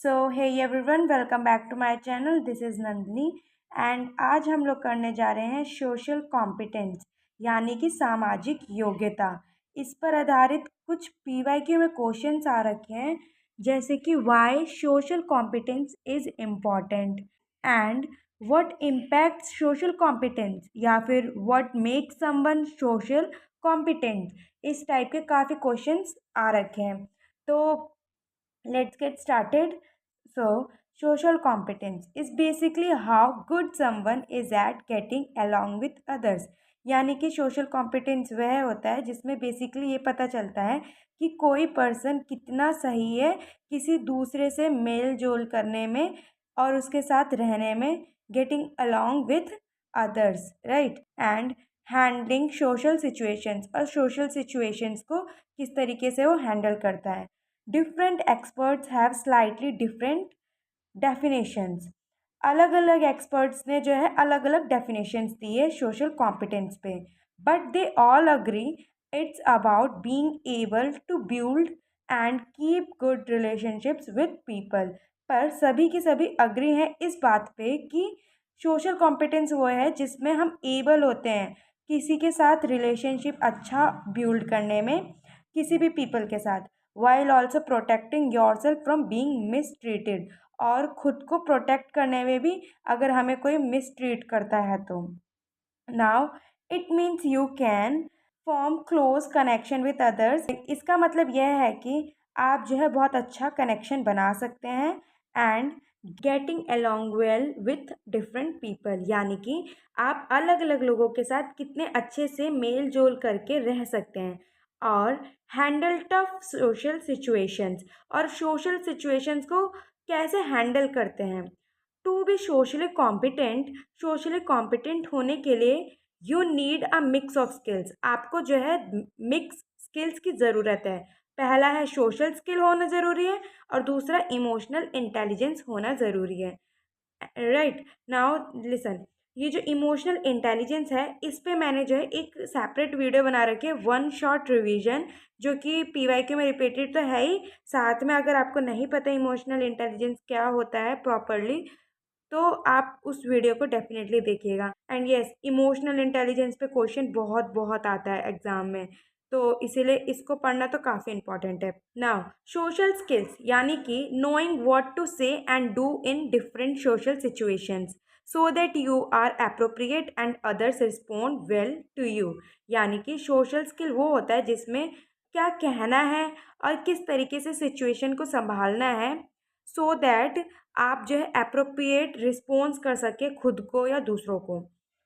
Hey everyone, welcome back to my channel. This is Nandini and आज हम लोग करने जा रहे हैं सोशल कॉम्पिटेंस यानी कि सामाजिक योग्यता। इस पर आधारित कुछ पीवाईक्यू में क्वेश्चंस आ रखे हैं, जैसे कि why social competence is important and what impact social competence, या फिर what makes someone social competent. इस टाइप के काफ़ी क्वेश्चंस आ रखे हैं, तो let's get started. So, social competence is basically how good someone is at getting along with others. यानी कि सोशल कॉम्पिटेंस वह होता है जिसमें बेसिकली ये पता चलता है कि कोई पर्सन कितना सही है किसी दूसरे से मेल जोल करने में और उसके साथ रहने में, getting along with others, right, and handling social situations, और सोशल सिचुएशंस को किस तरीके से वो हैंडल करता है। Different experts have slightly different definitions. अलग अलग एक्सपर्ट्स ने जो है अलग अलग डेफिनेशंस दी है सोशल कॉम्पिटेंस पे, but they all agree it's about being able to build and keep good relationships with people. पर सभी की सभी अग्री हैं इस बात पे कि सोशल कॉम्पिटेंस वो है जिसमें हम एबल होते हैं किसी के साथ रिलेशनशिप अच्छा बिल्ड करने में, किसी भी पीपल के साथ, while also protecting yourself from being mistreated, और ख़ुद को प्रोटेक्ट करने में भी अगर हमें कोई मिसट्रीट करता है तो। Now it means you can form close connection with others. इसका मतलब यह है कि आप जो है बहुत अच्छा कनेक्शन बना सकते हैं and getting along well with different people, यानी कि आप अलग अलग लोगों के साथ कितने अच्छे से मेल जोल करके रह सकते हैं, और हैंडल टफ सोशल सिचुएशंस, और सोशल सिचुएशंस को कैसे हैंडल करते हैं। टू बी सोशली कॉम्पिटेंट होने के लिए you need a mix of skills. आपको जो है मिक्स स्किल्स की ज़रूरत है। पहला है सोशल स्किल होना ज़रूरी है, और दूसरा इमोशनल इंटेलिजेंस होना ज़रूरी है, राइट। नाउ लिसन, ये जो इमोशनल इंटेलिजेंस है इस पे मैंने जो है एक सेपरेट वीडियो बना रखी है, वन शॉट रिवीजन, जो कि पीवाईक्यू में रिपीटेड तो है ही, साथ में अगर आपको नहीं पता इमोशनल इंटेलिजेंस क्या होता है प्रॉपरली, तो आप उस वीडियो को डेफिनेटली देखिएगा। एंड यस, इमोशनल इंटेलिजेंस पे क्वेश्चन बहुत बहुत आता है एग्जाम में, तो इसीलिए इसको पढ़ना तो काफ़ी इंपॉर्टेंट है। नाउ सोशल स्किल्स यानी कि knowing what to say and do in different social situations so that you are appropriate and others respond well to you. यानी कि सोशल स्किल वो होता है जिसमें क्या कहना है और किस तरीके से सिचुएशन को संभालना है, सो दैट आप जो है अप्रोप्रिएट रिस्पॉन्स कर सके खुद को या दूसरों को।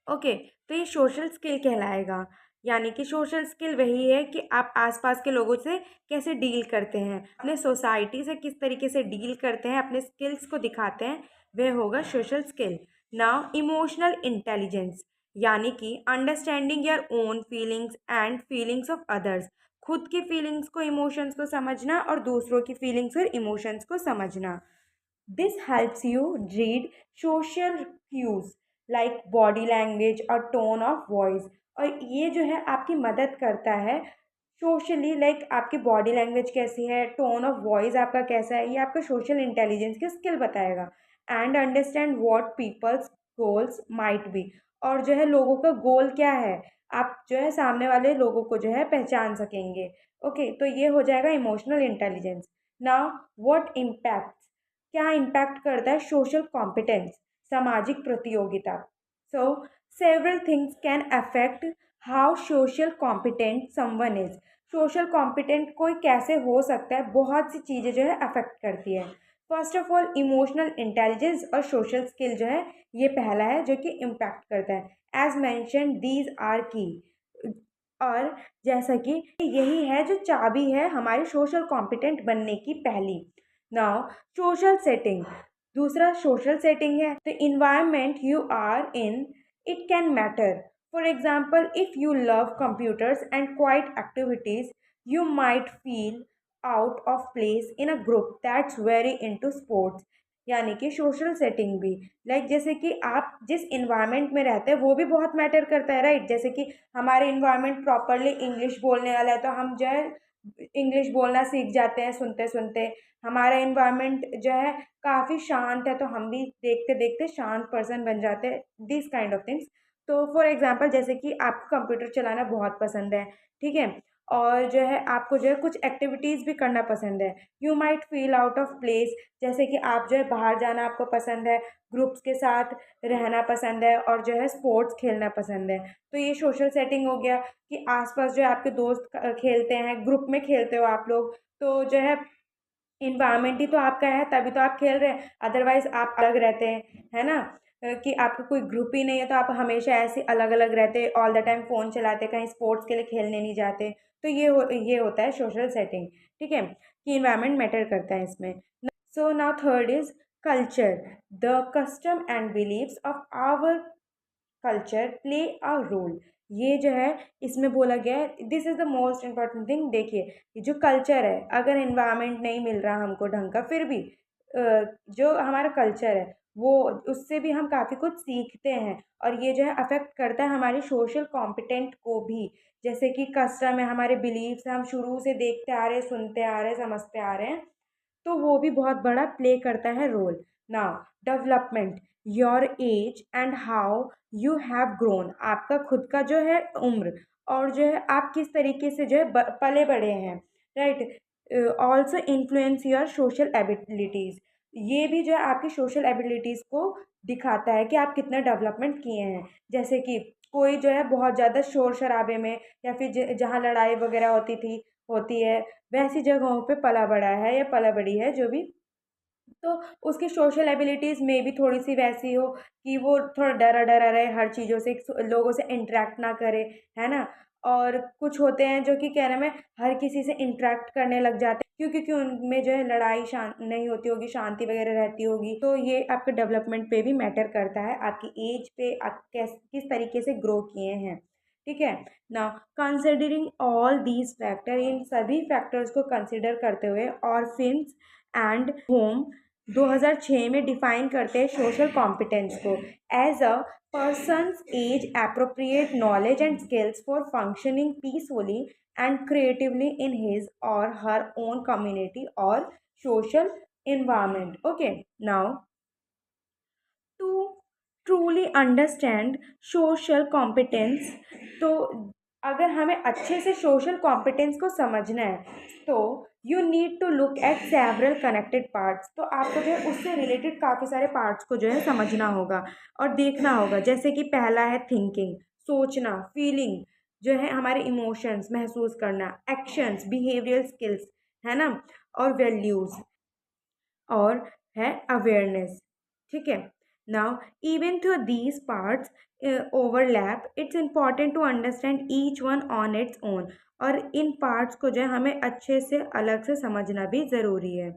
ओके, तो ये सोशल स्किल कहलाएगा। यानी कि सोशल स्किल वही है कि आप आसपास के लोगों से कैसे डील करते हैं, अपने सोसाइटी से किस तरीके से डील करते हैं, अपने स्किल्स को दिखाते हैं, वह होगा social skill. Now emotional intelligence यानी कि understanding your own feelings and feelings of others. खुद की फीलिंग्स को, इमोशंस को समझना और दूसरों की फीलिंग्स और इमोशंस को समझना। This helps you read social cues like body language और टोन ऑफ वॉइस, और ये जो है आपकी मदद करता है सोशली, लाइक आपकी बॉडी लैंग्वेज कैसी है, टोन ऑफ वॉइस आपका कैसा है, ये आपका सोशल इंटेलिजेंस की स्किल बताएगा। And understand what people's goals might be, और जो है लोगों का गोल क्या है, आप जो है सामने वाले लोगों को जो है पहचान सकेंगे। ओके, तो ये हो जाएगा emotional intelligence. Now what impact, क्या इम्पैक्ट करता है सोशल कॉम्पिटेंस, सामाजिक प्रतियोगिता। So several things can affect how social competent someone is. Social competent कोई कैसे हो सकता है, बहुत सी चीज़ें जो है अफेक्ट करती है। First of all emotional intelligence और सोशल स्किल जो है ये पहला है जो कि इम्पैक्ट करता है। एज मैंशन दीज आर की, और जैसा कि यही है जो चाबी है हमारे सोशल कॉम्पिटेंट बनने की पहली। नाउ सोशल सेटिंग, दूसरा सोशल सेटिंग है, तो environment you are in it can matter. For example if you love computers and quiet activities you might feel out of place in a group that's very into sports. यानी कि social setting भी, like जैसे कि आप जिस environment में रहते हैं वो भी बहुत मैटर करता है, राइट। जैसे कि हमारे इन्वायरमेंट प्रॉपरली इंग्लिश बोलने वाला है तो हम जो है इंग्लिश बोलना सीख जाते हैं सुनते सुनते। हमारा इन्वायरमेंट जो है काफ़ी शांत है, तो हम भी देखते देखते शांत पर्सन बन जाते हैं, दिस काइंड ऑफ थिंग्स। तो फॉर एग्जांपल जैसे कि आपको कंप्यूटर चलाना बहुत पसंद है, ठीक है, और जो है आपको जो है कुछ एक्टिविटीज़ भी करना पसंद है, you might feel out of place. जैसे कि आप जो है बाहर जाना आपको पसंद है, ग्रुप्स के साथ रहना पसंद है, और जो है स्पोर्ट्स खेलना पसंद है। तो ये सोशल सेटिंग हो गया कि आसपास जो है आपके दोस्त खेलते हैं, ग्रुप में खेलते हो आप लोग, तो जो है इन्वायरमेंट ही तो आपका है, तभी तो आप खेल रहे हैं, अदरवाइज आप अलग रहते हैं, है ना। कि आपका कोई ग्रुप ही नहीं है तो आप हमेशा ऐसे अलग अलग रहते, ऑल द टाइम फ़ोन चलाते, कहीं स्पोर्ट्स के लिए खेलने नहीं जाते। तो ये होता है सोशल सेटिंग, ठीक है, कि इन्वायरमेंट मैटर करता है इसमें। So now third is culture, the custom and believes of our culture play a role. ये जो है इसमें बोला गया है, this is the most important thing. देखिए, ये जो कल्चर है, अगर इन्वायरमेंट नहीं मिल रहा हमको ढंग का, फिर भी जो हमारा कल्चर है वो, उससे भी हम काफ़ी कुछ सीखते हैं, और ये जो है अफेक्ट करता है हमारी सोशल कॉम्पिटेंट को भी। जैसे कि कस्टम है, हमारे बिलीव्स हम शुरू से देखते आ रहे हैं, सुनते आ रहे हैं, समझते आ रहे हैं, तो वो भी बहुत बड़ा प्ले करता है role. Now development, your age and how you have grown, आपका खुद का जो है उम्र, और जो है आप किस तरीके से जो है पले बड़े हैं, right, also influence your social abilities. ये भी जो है आपकी सोशल एबिलिटीज़ को दिखाता है कि आप कितना डेवलपमेंट किए हैं। जैसे कि कोई जो है बहुत ज़्यादा शोर शराबे में, या फिर जहाँ लड़ाई वगैरह होती है, वैसी जगहों पे पला बड़ा है या पला बड़ी है जो भी, तो उसकी सोशल एबिलिटीज़ में भी थोड़ी सी वैसी हो कि वो थोड़ा डरा डरा रहे हर चीज़ों से, लोगों से इंटरेक्ट ना करे, है ना। और कुछ होते हैं जो कि क्या नाम है, हर किसी से इंटरेक्ट करने लग जाते हैं, क्योंकि उनमें जो है लड़ाई शांत नहीं होती होगी, शांति वगैरह रहती होगी। तो ये आपके डेवलपमेंट पे भी मैटर करता है, आपकी एज पे आप किस तरीके से ग्रो किए हैं, ठीक है ना। कंसिडरिंग ऑल दीज फैक्टर, इन सभी फैक्टर्स को कंसिडर करते हुए, और फिन्स एंड होम 2006 में डिफाइन करते हैं सोशल कॉम्पिटेंस को as a person's age appropriate knowledge and skills for functioning peacefully and creatively in his or her own community or social environment. Okay, now to truly understand social competence, तो अगर हमें अच्छे से social competence को समझना है, तो you need to look at several connected parts. तो आपको जो है उससे रिलेटेड काफ़ी सारे पार्ट्स को जो है समझना होगा और देखना होगा। जैसे कि पहला है थिंकिंग, सोचना, फीलिंग, जो है हमारे इमोशंस, महसूस करना, एक्शंस, बिहेवियरल स्किल्स, है ना, और वैल्यूज़, और है अवेयरनेस, ठीक है। Now even tho these parts overlap, it's important to understand each one on its own. और इन पार्ट्स को जो है हमें अच्छे से अलग से समझना भी ज़रूरी है।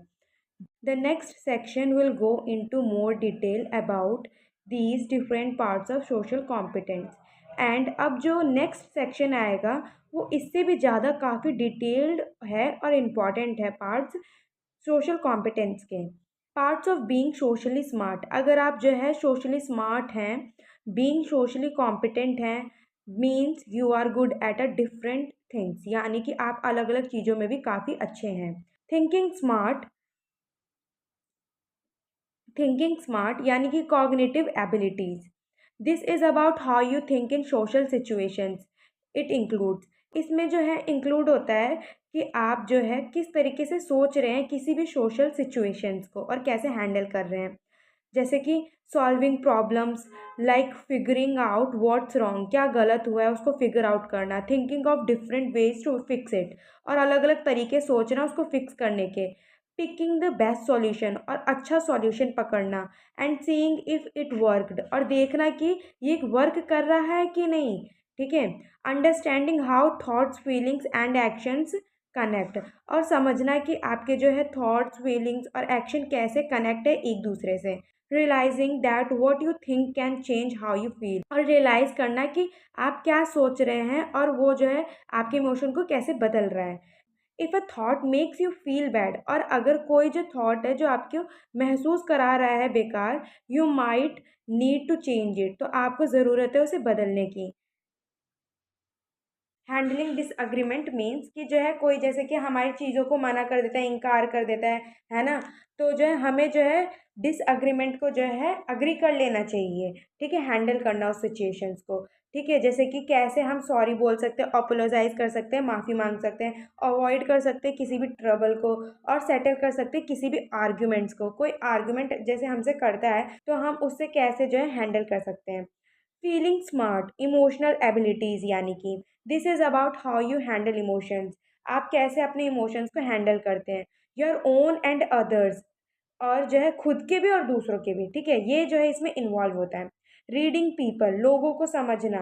The next section will go into more detail about these different parts of social competence. And अब जो next section आएगा वो इससे भी ज़्यादा काफ़ी डिटेल्ड है और इम्पॉर्टेंट है पार्ट्स सोशल कॉम्पिटेंस के। Parts of being socially smart, अगर आप जो है सोशली स्मार्ट हैं, बीइंग सोशली कॉम्पिटेंट हैं, means you are good at a different things, यानी कि आप अलग अलग चीज़ों में भी काफ़ी अच्छे हैं। थिंकिंग स्मार्ट, थिंकिंग स्मार्ट यानी कि cognitive abilities, this is about how you think in social situations. It includes, इसमें जो है इंक्लूड होता है कि आप जो है किस तरीके से सोच रहे हैं किसी भी सोशल सिचुएशंस को, और कैसे हैंडल कर रहे हैं। जैसे कि solving problems, like figuring out what's wrong, क्या गलत हुआ है उसको फिगर आउट करना, thinking of different ways to fix it, और अलग अलग तरीके सोचना उसको फिक्स करने के, पिकिंग द बेस्ट सॉल्यूशन, और अच्छा सॉल्यूशन पकड़ना, and seeing if it worked, और देखना कि ये वर्क कर रहा है कि नहीं, ठीक है। Understanding how thoughts, feelings and actions connect, और समझना कि आपके जो है थॉट्स, फीलिंग्स और एक्शन कैसे कनेक्ट है एक दूसरे से। Realising that what you think can change how you feel, और रियलाइज़ करना कि आप क्या सोच रहे हैं और वो जो है आपके इमोशन को कैसे बदल रहा है। If a thought makes you feel bad, और अगर कोई जो थॉट है जो आपको महसूस करा रहा है बेकार, you might need to change it, तो आपको ज़रूरत है उसे बदलने की। हैंडलिंग डिसएग्रीमेंट मीन्स कि जो है कोई जैसे कि हमारी चीज़ों को मना कर देता है, इनकार कर देता है ना। तो जो है हमें जो है डिसएग्रीमेंट को जो है अग्री कर लेना चाहिए, ठीक है, हैंडल करना उस सिचुएशंस को, ठीक है। जैसे कि कैसे हम सॉरी बोल सकते हैं, अपोलोजाइज कर सकते हैं, माफ़ी मांग सकते हैं, अवॉइड कर सकते हैं किसी भी ट्रबल को, और सेटल कर सकते हैं किसी भी आर्ग्यूमेंट्स को। कोई आर्ग्यूमेंट जैसे हमसे करता है तो हम उससे कैसे जो है हैंडल कर सकते हैं। फीलिंग स्मार्ट इमोशनल एबिलिटीज़, यानी कि this is about how you handle emotions. आप कैसे अपने इमोशंस को हैंडल करते हैं, योर ओन एंड अदर्स, और जो है खुद के भी और दूसरों के भी, ठीक है, ये जो है इसमें इन्वॉल्व होता है। रीडिंग पीपल, लोगों को समझना,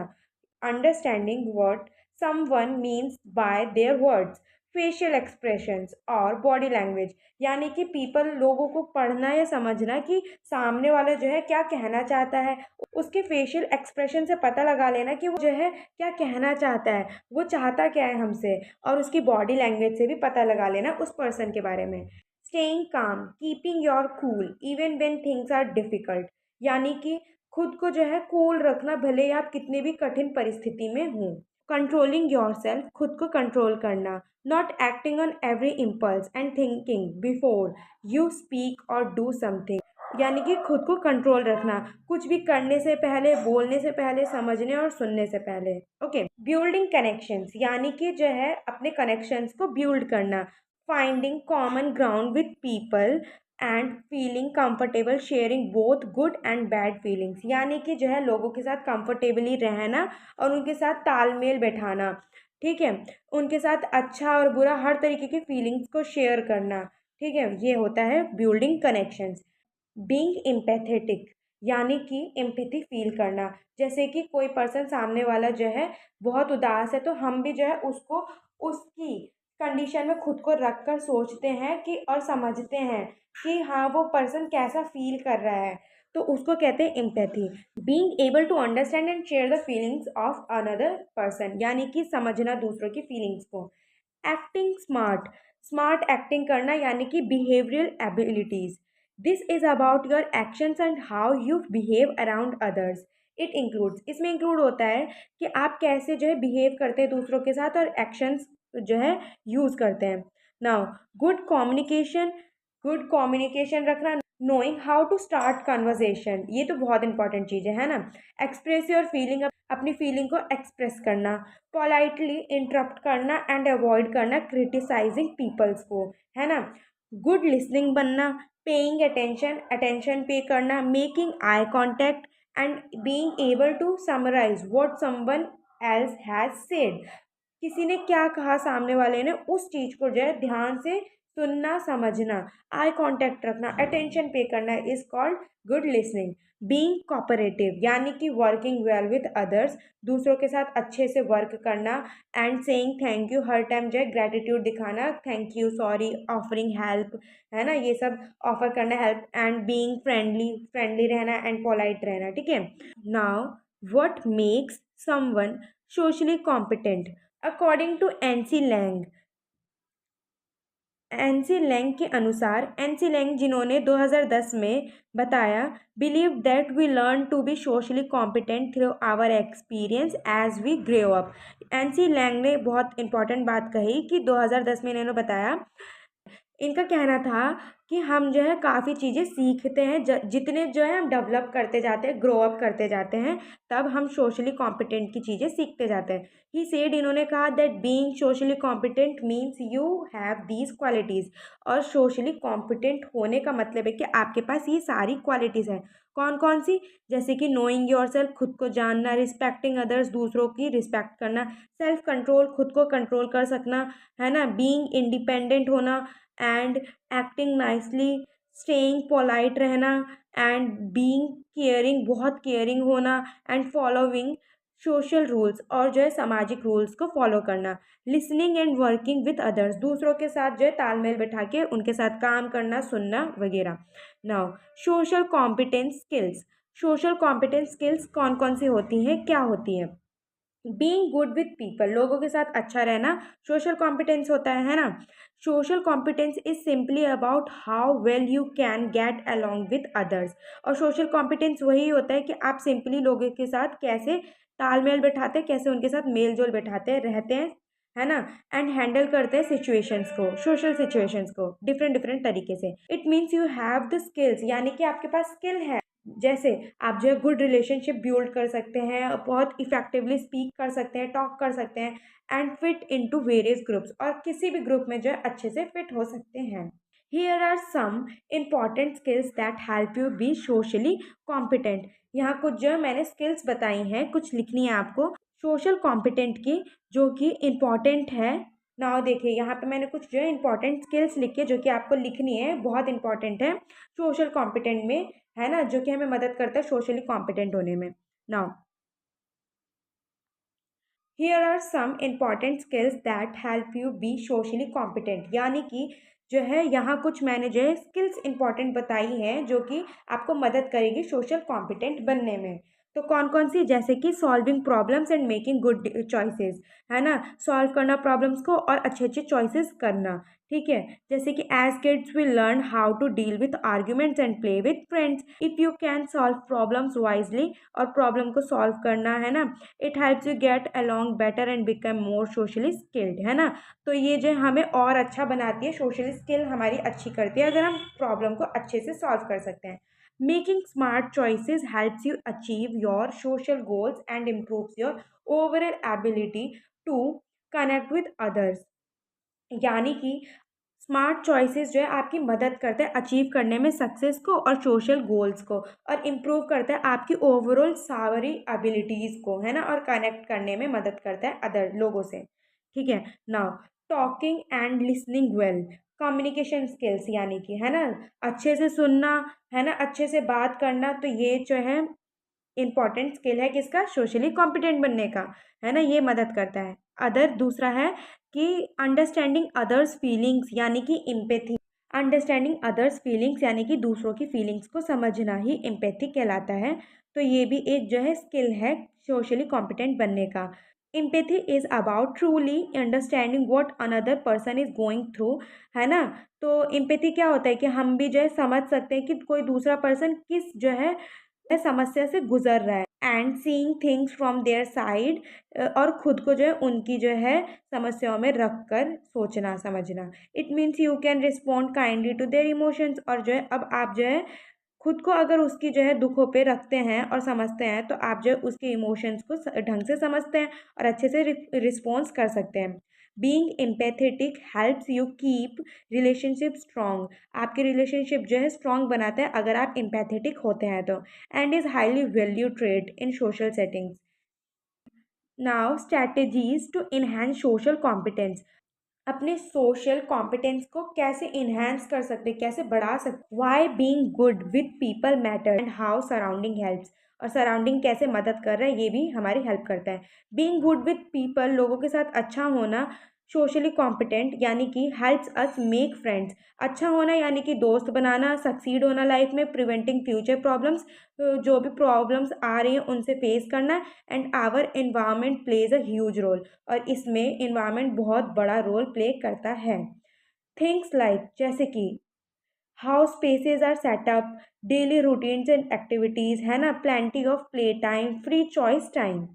understanding what someone means by their words, facial expressions और बॉडी लैंग्वेज, यानी कि पीपल, लोगों को पढ़ना या समझना कि सामने वाला जो है क्या कहना चाहता है, उसके फेशियल एक्सप्रेशन से पता लगा लेना कि वो जो है क्या कहना चाहता है, वो चाहता क्या है हमसे, और उसकी बॉडी लैंग्वेज से भी पता लगा लेना उस पर्सन के बारे में। Staying calm, keeping your cool even when things are difficult, यानी कि खुद को जो है कूल रखना भले ही आप कितनी भी कठिन परिस्थिति में हों। कंट्रोलिंग योरसेल्फ, खुद को कंट्रोल करना, not acting on every impulse and thinking before you speak और डू समथिंग, यानी कि खुद को कंट्रोल रखना, कुछ भी करने से पहले, बोलने से पहले, समझने और सुनने से पहले। ओके। बिल्डिंग कनेक्शंस, यानी कि जो है अपने कनेक्शंस को बिल्ड करना, finding common ground with people and feeling comfortable sharing both good and bad feelings, यानी कि जो है लोगों के साथ कंफर्टेबली रहना और उनके साथ तालमेल बैठाना, ठीक है, उनके साथ अच्छा और बुरा हर तरीके की फीलिंग्स को शेयर करना, ठीक है, ये होता है बिल्डिंग कनेक्शंस। बीइंग एम्पैथेटिक, यानी कि एम्पैथी फील करना, जैसे कि कोई पर्सन सामने वाला जो है बहुत उदास है तो हम भी जो है उसको उसकी कंडीशन में खुद को रख कर सोचते हैं कि और समझते हैं कि हाँ वो पर्सन कैसा फील कर रहा है, तो उसको कहते हैं empathy. Being able to understand and share the feelings of another person, यानी कि समझना दूसरों की फीलिंग्स को। एक्टिंग स्मार्ट, स्मार्ट एक्टिंग करना, यानी कि behavioural abilities, this is about your actions and how you behave around others. It includes, इसमें इंक्लूड होता है कि आप कैसे जो है बिहेव करते हैं दूसरों के साथ, और एक्शंस जो है यूज़ करते हैं। Now good communication, good communication रखना, knowing how to start conversation, ये तो बहुत इंपॉर्टेंट चीज़ है ना। एक्सप्रेस योर फीलिंग, अपनी फीलिंग को एक्सप्रेस करना, पोलाइटली इंटरप्ट करना एंड अवॉइड करना क्रिटिसाइजिंग पीपल्स को, है ना। गुड लिसनिंग बनना, पेइंग अटेंशन, अटेंशन पे करना, making eye contact and being able to summarise what someone else has said, किसी ने क्या कहा सामने वाले ने, उस चीज़ को जो है ध्यान से सुनना, समझना, आई कांटेक्ट रखना, अटेंशन पे करना is called good listening. Being cooperative, यानी कि वर्किंग वेल विद अदर्स, दूसरों के साथ अच्छे से वर्क करना, एंड सेइंग थैंक यू, हर टाइम जो है ग्रेटिट्यूड दिखाना, thank you, sorry, offering help, है ना, ये सब ऑफर करना help, and being friendly, friendly रहना एंड पोलाइट रहना, ठीक है। Now what makes someone socially competent, according to Nancy Lang, Nancy Lang के अनुसार, एनसी लैंग जिन्होंने 2010 में बताया, believe that we learn to be socially competent through our experience as we grow up. NC Lang ने बहुत important बात कही कि 2010 में इन्होंने बताया, इनका कहना था कि हम जो है काफ़ी चीज़ें सीखते हैं, जितने जो है हम डेवलप करते जाते हैं, ग्रो अप करते जाते हैं, तब हम सोशली कॉम्पिटेंट की चीज़ें सीखते जाते हैं। ही सेड, इन्होंने कहा that being socially competent means you have these qualities, और सोशली कॉम्पिटेंट होने का मतलब है कि आपके पास ये सारी क्वालिटीज़ हैं। कौन कौन सी? जैसे कि नोइंग योरसेल्फ, खुद को जानना, रिस्पेक्टिंग अदर्स, दूसरों की रिस्पेक्ट करना, सेल्फ कंट्रोल, खुद को कंट्रोल कर सकना, है ना, बीइंग इंडिपेंडेंट होना, and acting nicely, staying polite रहना, एंड बीइंग केयरिंग, बहुत केयरिंग होना, एंड फॉलोइंग सोशल रूल्स, और जो है सामाजिक रूल्स को फॉलो करना, listening and working with others, दूसरों के साथ जो है तालमेल बैठा के उनके साथ काम करना, सुनना वगैरह। Now social competence skills, social competence skills कौन कौन सी होती हैं, क्या होती हैं? बीइंग गुड विथ पीपल, लोगों के साथ अच्छा रहना सोशल कॉम्पिटेंस होता है ना। Social competence is simply about how well you can get along with others, और सोशल कॉम्पिटेंस वही होता है कि आप सिंपली लोगों के साथ कैसे तालमेल बैठाते हैं, कैसे उनके साथ मेल जोल बैठाते हैं, रहते हैं, है ना। एंड हैंडल करते हैं सिचुएशंस को, सोशल सिचुएशंस को डिफरेंट डिफरेंट तरीके से। It means you have the skills, यानी कि आपके पास स्किल है। जैसे आप जो है गुड रिलेशनशिप बिल्ड कर सकते हैं, बहुत इफेक्टिवली स्पीक कर सकते हैं, टॉक कर सकते हैं, and fit into various groups, और किसी भी ग्रुप में जो है अच्छे से फिट हो सकते हैं। Here are some important skills that help you be socially competent. यहाँ कुछ जो मैंने स्किल्स बताई हैं, कुछ लिखनी है आपको सोशल कॉम्पिटेंट की, जो कि इम्पॉर्टेंट है। नाउ देखिए, यहाँ पे मैंने कुछ जो है इंपॉर्टेंट स्किल्स लिखे जो कि आपको लिखनी है, बहुत इंपॉर्टेंट है सोशल कॉम्पिटेंट में, है ना, जो कि हमें मदद करता है सोशली कॉम्पिटेंट होने में। Now here are some important skills that help you be socially competent, यानी कि जो है यहाँ कुछ मैंने जो है स्किल्स इंपॉर्टेंट बताई हैं जो कि आपको मदद करेगी सोशल कॉम्पिटेंट बनने में। तो कौन कौन सी, जैसे कि solving problems and making good choices, है ना, सॉल्व करना प्रॉब्लम्स को और अच्छे अच्छे चॉइसेस करना। ठीक है, जैसे कि as kids we learn how to deal with arguments and play with friends, if you can solve problems wisely, और प्रॉब्लम को सॉल्व करना, है ना, it helps you get along better and become more socially skilled, है ना। तो ये जो हमें और अच्छा बनाती है, सोशली स्किल हमारी अच्छी करती है अगर हम प्रॉब्लम को अच्छे से सॉल्व कर सकते हैं। Making smart choices helps you achieve your social goals and improves your overall ability to connect with others, यानी कि स्मार्ट चॉइसेस जो है आपकी मदद करते हैं अचीव करने में सक्सेस को और सोशल गोल्स को, और इम्प्रूव करता है आपकी ओवरऑल सारी एबिलिटीज़ को, है ना, और कनेक्ट करने में मदद करता है अदर लोगों से। ठीक है। Now talking and listening well, communication skills, यानी कि, है ना, अच्छे से सुनना, है ना, अच्छे से बात करना, तो ये जो है इम्पॉर्टेंट स्किल है किसका, सोशली कॉम्पिटेंट बनने का, है ना, ये मदद करता है। अदर दूसरा है कि अंडरस्टैंडिंग अदर्स फीलिंग्स, यानी कि एम्पैथी, अंडरस्टैंडिंग अदर्स फीलिंग्स यानी कि दूसरों की फीलिंग्स को समझना ही एम्पैथी कहलाता है। तो ये भी एक जो है स्किल है सोशली कॉम्पिटेंट बनने का। Empathy is about truly understanding what another person is going through, है ना। तो एम्पैथी क्या होता है कि हम भी जो है समझ सकते हैं कि कोई दूसरा पर्सन किस जो है समस्या से गुजर रहा है, and seeing things from their side, और खुद को जो है उनकी जो है समस्याओं में रख कर सोचना समझना। It means you can respond kindly to their emotions, और जो है अब आप जो है खुद को अगर उसकी जो है दुखों पे रखते हैं और समझते हैं, तो आप जो है उसके इमोशंस को ढंग से समझते हैं और अच्छे से रिस्पॉन्स कर सकते हैं। Being empathetic helps you keep relationship strong, आपके रिलेशनशिप जो है स्ट्रॉन्ग बनाता है अगर आप एम्पैथेटिक होते हैं तो, and is highly value trait in social settings. Now strategies to enhance social competence, अपने सोशल कॉम्पिटेंस को कैसे इन्हेंस कर सकते हैं, कैसे बढ़ा सकते, why being good with people matter and how surrounding helps, और सराउंडिंग कैसे मदद कर रहा है ये भी हमारी हेल्प करता है। बीइंग गुड विद पीपल, लोगों के साथ अच्छा होना, सोशली कॉम्पिटेंट यानी कि हेल्प्स अस मेक फ्रेंड्स, अच्छा होना यानी कि दोस्त बनाना, सक्सीड होना लाइफ में, प्रिवेंटिंग फ्यूचर प्रॉब्लम्स, जो भी प्रॉब्लम्स आ रही हैं उनसे फेस करना, and our environment plays a huge role, और इसमें इन्वायरमेंट बहुत बड़ा रोल प्ले करता है। थिंग्स लाइक, जैसे कि how spaces are set up, daily routines and activities, है ना, plenty of play time, free choice time,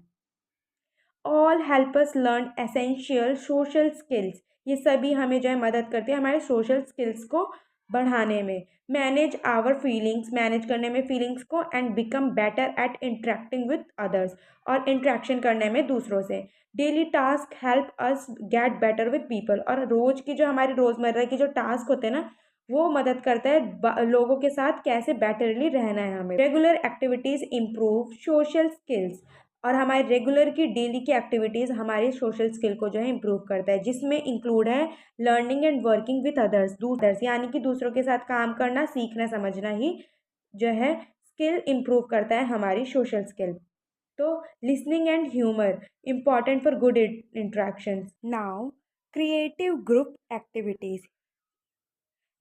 all help us learn essential social skills, ये सभी हमें जो है मदद करते हैं हमारे सोशल स्किल्स को बढ़ाने में। मैनेज आवर फीलिंग्स, मैनेज करने में फीलिंग्स को, and become better at interacting with others, और इंटरेक्शन करने में दूसरों से। Daily task help us get better with people, और रोज़ की जो हमारी रोज़मर्रा की जो टास्क होते हैं ना, वो मदद करता है लोगों के साथ कैसे बेटरली रहना है हमें। Regular activities improve social skills, और हमारे रेगुलर की डेली की एक्टिविटीज़ हमारी सोशल स्किल को जो है इम्प्रूव करता है, जिसमें इंक्लूड है learning and working with others, दूसर्स यानी कि दूसरों के साथ काम करना, सीखना समझना ही जो है स्किल इम्प्रूव करता है हमारी सोशल स्किल। तो listening and humour important for good interactions. Now creative group activities,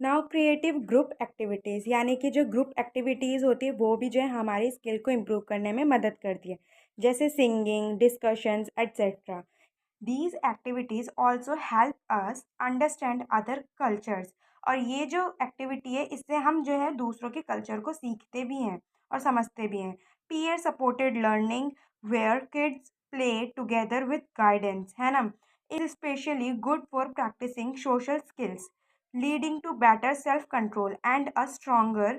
now creative group activities यानी कि जो ग्रुप एक्टिविटीज़ होती है वो भी जो है हमारी स्किल को इम्प्रूव करने में मदद करती है, जैसे singing, discussions etcetera. These activities also help us understand other cultures, और ये जो एक्टिविटी है इससे हम जो है दूसरों के कल्चर को सीखते भी हैं और समझते भी हैं। Peer supported learning where kids play together with guidance, है ना. It is especially good for practicing social skills, leading to better self-control and a stronger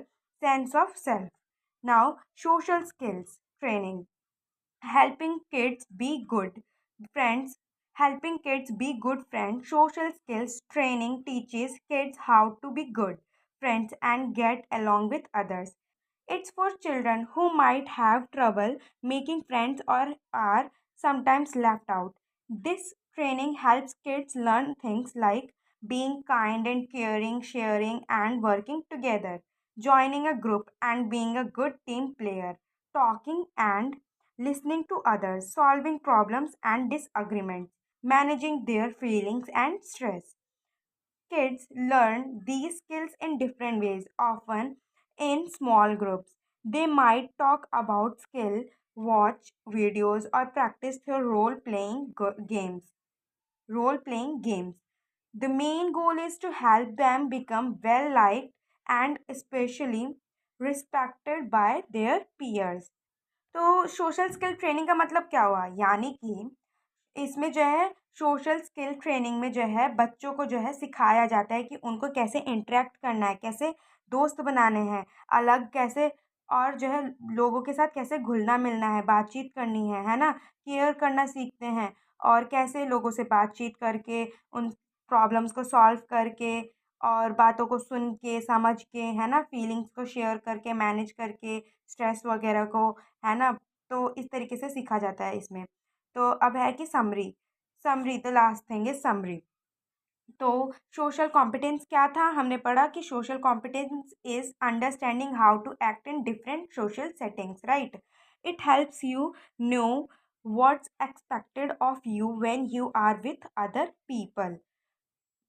sense of self. Now, social skills training, helping kids be good friends, helping kids be good friends. Social skills training teaches kids how to be good friends and get along with others. It's for children who might have trouble making friends or are sometimes left out. This training helps kids learn things like being kind and caring, sharing and working together, joining a group and being a good team player, talking and listening to others, solving problems and disagreements, managing their feelings and stress. Kids learn these skills in different ways, often in small groups. They might talk about skill, watch videos, or practice their games. Role playing games. The main goal is to help them become well liked and especially respected by their peers. तो social skill training का मतलब क्या हुआ, यानी कि इसमें जो है सोशल स्किल ट्रेनिंग में जो है बच्चों को जो है सिखाया जाता है कि उनको कैसे इंटरेक्ट करना है, कैसे दोस्त बनाने हैं, अलग कैसे, और जो है लोगों के साथ कैसे घुलना मिलना है, बातचीत करनी है ना, केयर करना सीखते हैं, और कैसे लोगों से बातचीत करके उन प्रॉब्लम्स को सॉल्व करके और बातों को सुन के समझ के, है ना, फीलिंग्स को शेयर करके मैनेज करके स्ट्रेस वगैरह को, है ना. तो इस तरीके से सीखा जाता है इसमें. तो अब है कि summary. Summary, the last thing is summary. तो सोशल कॉम्पिटेंस क्या था, हमने पढ़ा कि social competence is understanding how to act in different social settings, right. It helps you know what's expected of you when you are with other people.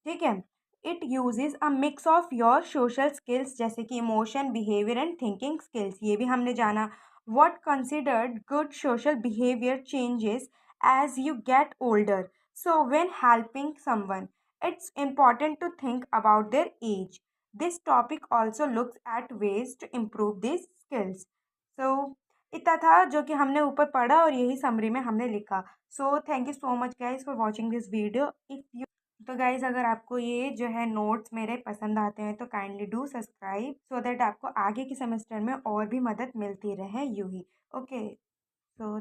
ठीक है. It uses a mix of your social skills जैसे कि emotion, behaviour and thinking skills, ये भी हमने जाना. What considered good social behaviour changes as you get older. So when helping someone, it's important to think about their age. This topic also looks at ways to improve these skills. So, इतना था जो कि हमने ऊपर पढ़ा और यही summary में हमने लिखा. So thank you so much guys for watching this video. If you, तो गाइज़ अगर आपको ये जो है नोट्स मेरे पसंद आते हैं तो kindly do subscribe so that आपको आगे के सेमेस्टर में और भी मदद मिलती रहे यूँ ही. ओके. सो